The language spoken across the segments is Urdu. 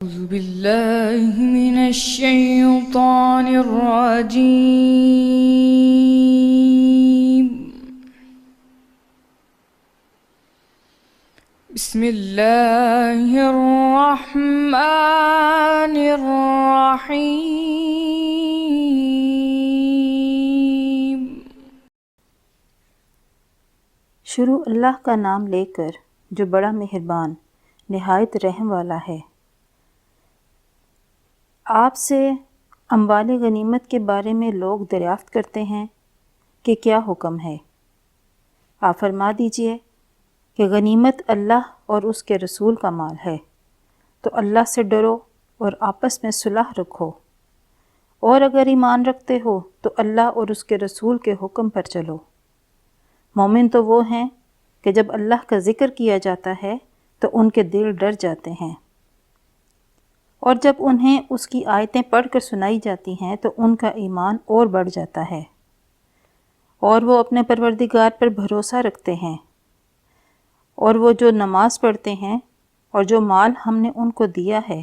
أعوذ بالله من الشيطان الرجيم. بسم الله الرحمن الرحيم. شروع اللہ کا نام لے کر جو بڑا مہربان نہایت رحم والا ہے۔ آپ سے اموال غنیمت کے بارے میں لوگ دریافت کرتے ہیں کہ کیا حکم ہے؟ آپ فرما دیجئے کہ غنیمت اللہ اور اس کے رسول کا مال ہے، تو اللہ سے ڈرو اور آپس میں صلح رکھو، اور اگر ایمان رکھتے ہو تو اللہ اور اس کے رسول کے حکم پر چلو۔ مومن تو وہ ہیں کہ جب اللہ کا ذکر کیا جاتا ہے تو ان کے دل ڈر جاتے ہیں، اور جب انہیں اس کی آیتیں پڑھ کر سنائی جاتی ہیں تو ان کا ایمان اور بڑھ جاتا ہے، اور وہ اپنے پروردگار پر بھروسہ رکھتے ہیں، اور وہ جو نماز پڑھتے ہیں اور جو مال ہم نے ان کو دیا ہے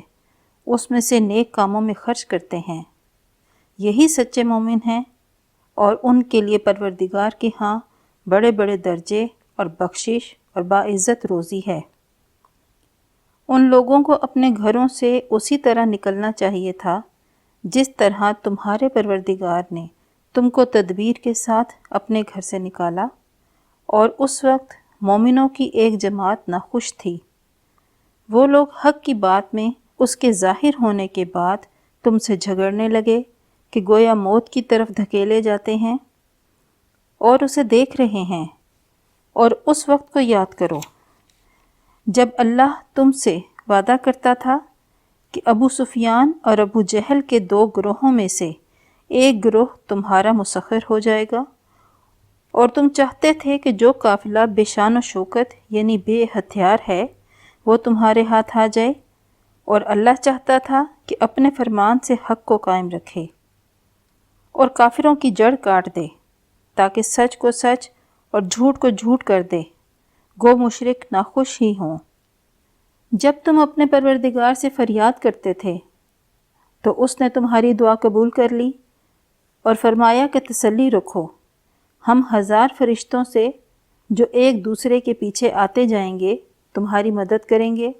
اس میں سے نیک کاموں میں خرچ کرتے ہیں، یہی سچے مومن ہیں، اور ان کے لیے پروردگار کے ہاں بڑے بڑے درجے اور بخشش اور باعزت روزی ہے۔ ان لوگوں کو اپنے گھروں سے اسی طرح نکلنا چاہیے تھا جس طرح تمہارے پروردگار نے تم کو تدبیر کے ساتھ اپنے گھر سے نکالا، اور اس وقت مومنوں کی ایک جماعت ناخوش تھی۔ وہ لوگ حق کی بات میں اس کے ظاہر ہونے کے بعد تم سے جھگڑنے لگے کہ گویا موت کی طرف دھکیلے جاتے ہیں، اور اسے دیکھ رہے ہیں۔ اور اس وقت کو یاد کرو جب اللہ تم سے وعدہ کرتا تھا کہ ابو سفیان اور ابو جہل کے دو گروہوں میں سے ایک گروہ تمہارا مسخر ہو جائے گا، اور تم چاہتے تھے کہ جو قافلہ بے شان و شوکت یعنی بے ہتھیار ہے وہ تمہارے ہاتھ آ جائے، اور اللہ چاہتا تھا کہ اپنے فرمان سے حق کو قائم رکھے اور کافروں کی جڑ کاٹ دے، تاکہ سچ کو سچ اور جھوٹ کو جھوٹ کر دے، گو مشرک ناخوش ہی ہوں۔ جب تم اپنے پروردگار سے فریاد کرتے تھے تو اس نے تمہاری دعا قبول کر لی اور فرمایا کہ تسلی رکھو، ہم 1000 فرشتوں سے جو ایک دوسرے کے پیچھے آتے جائیں گے تمہاری مدد کریں گے،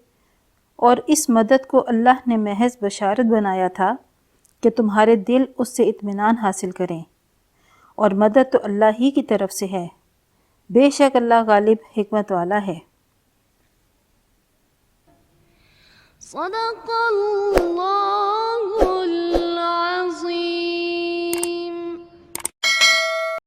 اور اس مدد کو اللہ نے محض بشارت بنایا تھا کہ تمہارے دل اس سے اطمینان حاصل کریں، اور مدد تو اللہ ہی کی طرف سے ہے، بے شک اللہ غالب حکمت والا ہے۔ صدق اللہ